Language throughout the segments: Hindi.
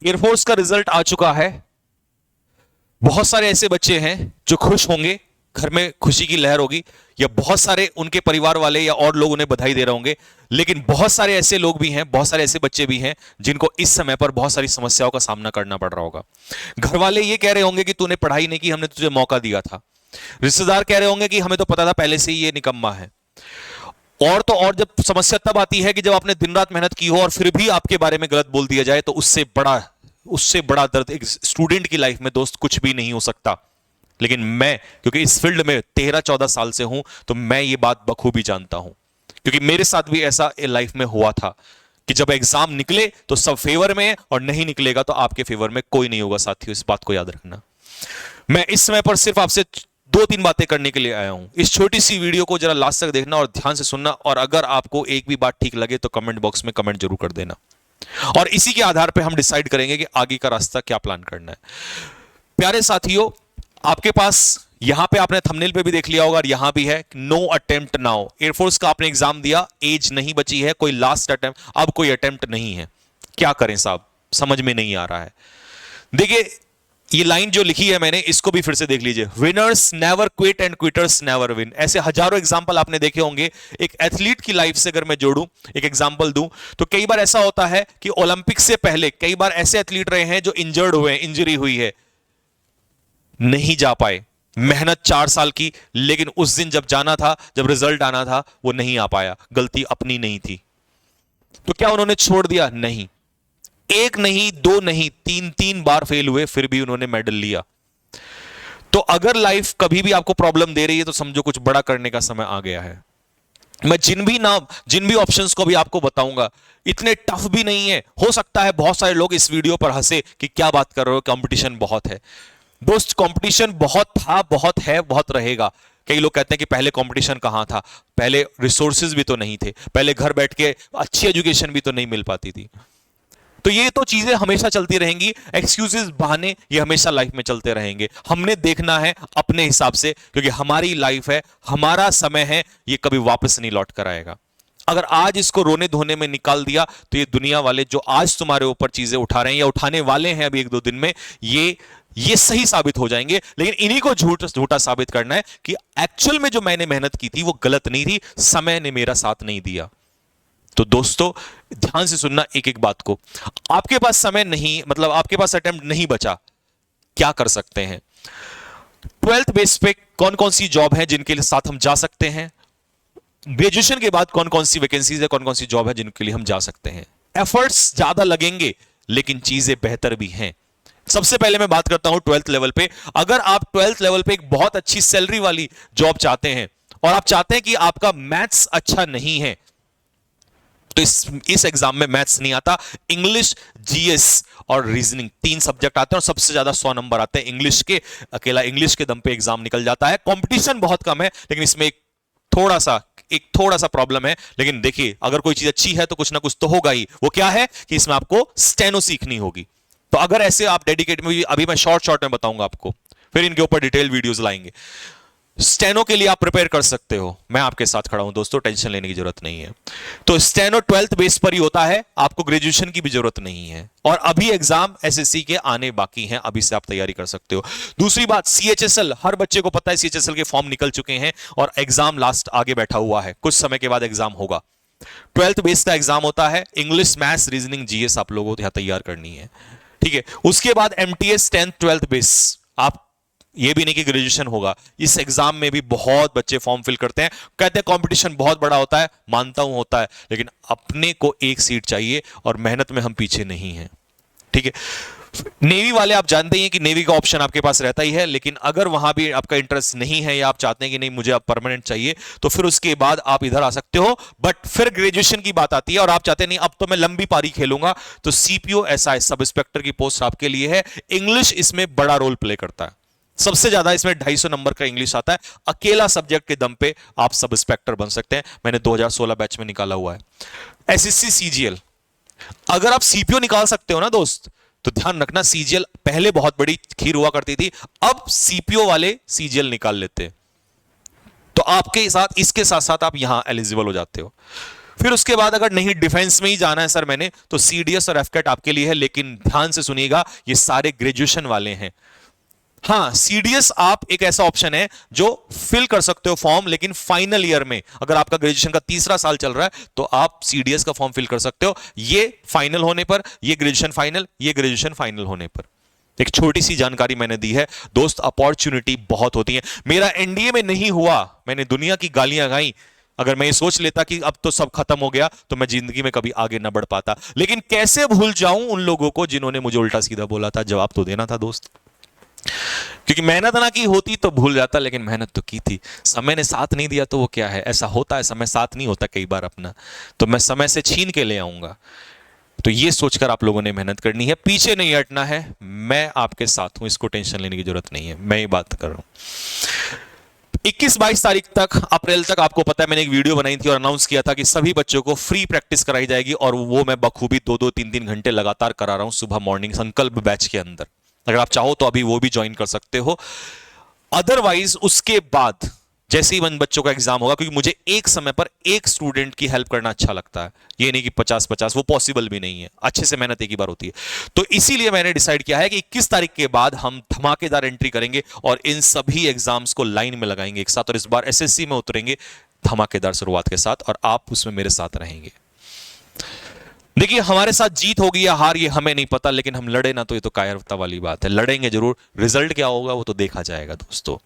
एयरफोर्स का रिजल्ट आ चुका है। बहुत सारे ऐसे बच्चे हैं जो खुश होंगे, घर में खुशी की लहर होगी, या बहुत सारे उनके परिवार वाले या और लोग उन्हें बधाई दे रहे होंगे। लेकिन बहुत सारे ऐसे लोग भी हैं, बहुत सारे ऐसे बच्चे भी हैं जिनको इस समय पर बहुत सारी समस्याओं का सामना करना पड़ रहा होगा। घर वाले ये कह रहे होंगे कि तूने पढ़ाई नहीं की, हमने तुझे मौका दिया था। रिश्तेदार कह रहे होंगे कि हमें तो पता था पहले से ही ये निकम्मा है। और तो और जब समस्या तब आती है कि जब आपने दिन रात मेहनत की हो और फिर भी आपके बारे में गलत बोल दिया जाए, तो उससे बड़ा दर्द एक स्टूडेंट की लाइफ में दोस्त कुछ भी नहीं हो सकता। लेकिन मैं, क्योंकि इस फील्ड में 13-14 साल से हूं, तो मैं ये बात बखूबी जानता हूं, क्योंकि मेरे साथ भी ऐसा लाइफ में हुआ था कि जब एग्जाम निकले तो सब फेवर में है, और नहीं निकलेगा तो आपके फेवर में कोई नहीं होगा। साथियों, इस बात को याद रखना। मैं इस समय पर सिर्फ आपसे 2-3 बातें करने के लिए आया हूं। इस छोटी सी वीडियो को जरा लास्ट तक देखना और ध्यान से सुनना, और अगर आपको एक भी बात ठीक लगे तो कमेंट बॉक्स में कमेंट जरूर कर देना, और इसी के आधार पर हम डिसाइड करेंगे कि आगे का रास्ता क्या प्लान करना है। प्यारे साथियों, आपके पास यहां पे आपने थंबनेल पे भी देख लिया होगा और यहां भी है, नो अटेम्प्ट नाउ। एयरफोर्स का आपने एग्जाम दिया, एज नहीं बची है, कोई लास्ट अटेम्प्ट, अब कोई अटेम्प्ट नहीं है। क्या करें साहब, समझ में नहीं आ रहा है। देखिए, ये लाइन जो लिखी है मैंने, इसको भी फिर से देख लीजिए। Winners never quit and quitters never win. ऐसे हजारों एग्जांपल आपने देखे होंगे। एक एथलीट की लाइफ से अगर मैं जोड़ूं, एक एग्जांपल दूं, तो कई बार ऐसा होता है कि ओलंपिक से पहले कई बार ऐसे एथलीट रहे हैं जो इंजर्ड हुए हैं, इंजरी हुई है, नहीं जा पाए। मेहनत 4 साल की, लेकिन उस दिन जब जाना था, जब रिजल्ट आना था, वो नहीं आ पाया। गलती अपनी नहीं थी। तो क्या उन्होंने छोड़ दिया? नहीं। एक नहीं, दो नहीं, 3 बार फेल हुए, फिर भी उन्होंने मेडल लिया। तो अगर लाइफ कभी भी आपको प्रॉब्लम दे रही है, तो समझो कुछ बड़ा करने का समय आ गया है। मैं जिन भी ऑप्शंस को भी आपको बताऊंगा, इतने टफ भी नहीं है। हो सकता है बहुत सारे लोग इस वीडियो पर हंसे कि क्या बात कर रहे हो, कंपटीशन बहुत है। दोस्त, कंपटीशन बहुत था, बहुत है, बहुत रहेगा। कई लोग कहते हैं कि पहले कंपटीशन कहां था, पहले रिसोर्सेज भी तो नहीं थे, पहले घर बैठ के अच्छी एजुकेशन भी तो नहीं मिल पाती थी। तो ये तो चीजें हमेशा चलती रहेंगी, एक्सक्यूजेस, बहाने, ये हमेशा लाइफ में चलते रहेंगे। हमने देखना है अपने हिसाब से, क्योंकि हमारी लाइफ है, हमारा समय है, ये कभी वापस नहीं लौट कर आएगा। अगर आज इसको रोने धोने में निकाल दिया, तो ये दुनिया वाले जो आज तुम्हारे ऊपर चीजें उठा रहे हैं या उठाने वाले हैं अभी 1-2 दिन में, ये सही साबित हो जाएंगे। लेकिन इन्हीं को झूठा साबित करना है कि एक्चुअल में जो मैंने मेहनत की थी वो गलत नहीं थी, समय ने मेरा साथ नहीं दिया। तो दोस्तों, ध्यान से सुनना एक एक बात को। आपके पास समय नहीं, मतलब आपके पास अटेम्प्ट नहीं बचा, क्या कर सकते हैं? 12th बेस पे कौन कौन सी जॉब है जिनके लिए साथ हम जा सकते हैं? ग्रेजुएशन के बाद कौन कौन सी वैकेंसीज है, कौन कौन सी जॉब है जिनके लिए हम जा सकते हैं? एफर्ट्स ज्यादा लगेंगे, लेकिन चीजें बेहतर भी हैं। सबसे पहले मैं बात करता हूं 12th लेवल पे। अगर आप 12th लेवल पे एक बहुत अच्छी सैलरी वाली जॉब चाहते हैं, और आप चाहते हैं कि आपका मैथ्स अच्छा नहीं है, तो इस एग्जाम में मैथ्स नहीं आता, इंग्लिश, जीएस और रीजनिंग 3 सब्जेक्ट आते हैं, और सबसे ज्यादा 100 नंबर आते हैं इंग्लिश के। अकेला इंग्लिश के दम पे एग्जाम निकल जाता है। कंपटीशन बहुत कम है, लेकिन इसमें एक थोड़ा सा प्रॉब्लम है। लेकिन देखिए, अगर कोई चीज अच्छी है तो कुछ ना कुछ तो होगा ही। वो क्या है कि इसमें आपको स्टेनो सीखनी होगी। तो अगर ऐसे आप डेडिकेट में, अभी मैं शॉर्ट में बताऊंगा आपको, फिर इनके ऊपर डिटेल वीडियोस लाएंगे। स्टेनो के लिए आप प्रिपेयर कर सकते हो, मैं आपके साथ खड़ा हूं दोस्तों, टेंशन लेने की जरूरत नहीं है। तो स्टेनो 12th बेस पर ही होता है, आपको ग्रेजुएशन की भी जरूरत नहीं है। और अभी एग्जाम एसएससी के आने बाकी हैं, अभी से आप तैयारी कर सकते हो। दूसरी बात, सीएचएसएल, हर बच्चे को पता है सीएचएसएल के फॉर्म निकल चुके हैं और एग्जाम लास्ट आगे बैठा हुआ है, कुछ समय के बाद एग्जाम होगा। 12th बेस का एग्जाम होता है, इंग्लिश, मैथ्स, रीजनिंग, जीएस आप लोगों को यहां तैयार करनी है, ठीक है। उसके बाद एमटीएस 10th 12th बेस, आप ये भी नहीं कि ग्रेजुएशन होगा, इस एग्जाम में भी बहुत बच्चे फॉर्म फिल करते हैं, कहते हैं कंपटीशन बहुत बड़ा होता है। मानता हूं होता है, लेकिन अपने को एक सीट चाहिए और मेहनत में हम पीछे नहीं हैं, ठीक है। नेवी वाले आप जानते ही हैं कि नेवी का ऑप्शन आपके पास रहता ही है, लेकिन अगर वहां भी आपका इंटरेस्ट नहीं है या आप चाहते हैं कि नहीं मुझे अब परमानेंट चाहिए, तो फिर उसके बाद आप इधर आ सकते हो। बट फिर ग्रेजुएशन की बात आती है और आप चाहते हैं नहीं अब तो मैं लंबी पारी खेलूंगा, तो सीपीओ एसआई सब इंस्पेक्टर की पोस्ट आपके लिए है। इंग्लिश इसमें बड़ा रोल प्ले करता है, सबसे ज्यादा इसमें 250 नंबर का इंग्लिश आता है। अकेला सब्जेक्ट के दम पे आप सब इंस्पेक्टर बन सकते हैं, मैंने 2016 बैच में निकाला हुआ है। एसएससी सीजीएल, अगर आप सीपीओ निकाल सकते हो ना दोस्त, तो ध्यान रखना, सीजीएल पहले बहुत बड़ी खीर हुआ करती थी, अब सीपीओ वाले सीजीएल निकाल लेते हैं, तो आपके साथ इसके साथ साथ आप यहां एलिजिबल हो जाते हो। फिर उसके बाद अगर नहीं डिफेंस में ही जाना है सर मैंने, तो सीडीएस और एफकेट आपके लिए है, लेकिन ध्यान से सुनिएगा ये सारे ग्रेजुएशन वाले हैं। हाँ, सीडीएस आप एक ऐसा ऑप्शन है जो फिल कर सकते हो फॉर्म, लेकिन फाइनल ईयर में अगर आपका ग्रेजुएशन का तीसरा साल चल रहा है तो आप सीडीएस का फॉर्म फिल कर सकते हो, ये फाइनल होने पर, ये ग्रेजुएशन फाइनल, ये ग्रेजुएशन फाइनल होने पर। एक छोटी सी जानकारी मैंने दी है दोस्त, अपॉर्चुनिटी बहुत होती है। मेरा एनडीए में नहीं हुआ, मैंने दुनिया की गालियां गाई, अगर मैं ये सोच लेता कि अब तो सब खत्म हो गया तो मैं जिंदगी में कभी आगे ना बढ़ पाता। लेकिन कैसे भूल जाऊं उन लोगों को जिन्होंने मुझे उल्टा सीधा बोला था, जवाब तो देना था दोस्त, क्योंकि मेहनत ना की होती तो भूल जाता, लेकिन मेहनत तो की थी। समय ने साथ नहीं दिया तो वो क्या है, ऐसा होता है, समय साथ नहीं होता कई बार अपना, तो मैं समय से छीन के ले आऊंगा। तो ये सोचकर आप लोगों ने मेहनत करनी है, पीछे नहीं हटना है, मैं आपके साथ हूं, इसको टेंशन लेने की जरूरत नहीं है, मैं ये बात कर रहा हूं। 21-22 तारीख तक, अप्रैल तक, आपको पता है मैंने एक वीडियो बनाई थी और अनाउंस किया था कि सभी बच्चों को फ्री प्रैक्टिस कराई जाएगी, और वो मैं बखूबी 2-2, 3-3 घंटे लगातार करा रहा हूं सुबह मॉर्निंग संकल्प बैच के अंदर। अगर आप चाहो तो अभी वो भी ज्वाइन कर सकते हो। अदरवाइज उसके बाद जैसे ही बच्चों का एग्जाम होगा, क्योंकि मुझे एक समय पर एक स्टूडेंट की हेल्प करना अच्छा लगता है, ये नहीं कि 50-50, वो पॉसिबल भी नहीं है, अच्छे से मेहनत एक ही बार होती है। तो इसीलिए मैंने डिसाइड किया है कि 21 तारीख के बाद हम धमाकेदार एंट्री करेंगे और इन सभी एग्जाम्स को लाइन में लगाएंगे एक साथ, और इस बार एसएससी में उतरेंगे धमाकेदार शुरुआत के साथ, और आप उसमें मेरे साथ रहेंगे। देखिए, हमारे साथ जीत होगी या हार ये हमें नहीं पता, लेकिन हम लड़े ना तो ये तो कायरता वाली बात है, लड़ेंगे जरूर। रिजल्ट क्या होगा वो तो देखा जाएगा दोस्तों।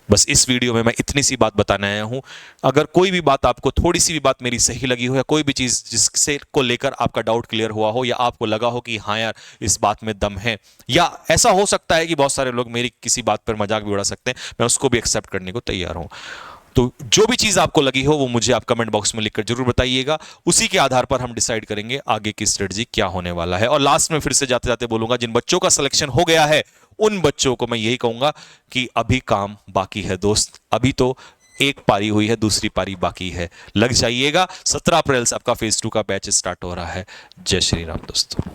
बस इस वीडियो में मैं इतनी सी बात बताने आया हूं। अगर कोई भी बात आपको, थोड़ी सी भी बात मेरी सही लगी हो, या कोई भी चीज जिससे को लेकर आपका डाउट क्लियर हुआ हो, या आपको लगा हो कि हाँ यार इस बात में दम है, या ऐसा हो सकता है कि बहुत सारे लोग मेरी किसी बात पर मजाक भी उड़ा सकते हैं, मैं उसको भी एक्सेप्ट करने को तैयार हूं। तो जो भी चीज आपको लगी हो वो मुझे आप कमेंट बॉक्स में लिखकर जरूर बताइएगा, उसी के आधार पर हम डिसाइड करेंगे आगे की स्ट्रेटजी क्या होने वाला है। और लास्ट में फिर से जाते जाते बोलूंगा, जिन बच्चों का सिलेक्शन हो गया है उन बच्चों को मैं यही कहूंगा कि अभी काम बाकी है दोस्त, अभी तो एक पारी हुई है, दूसरी पारी बाकी है, लग जाइएगा। 17 अप्रैल से आपका फेज 2 का बैच स्टार्ट हो रहा है। जय श्री राम दोस्तों।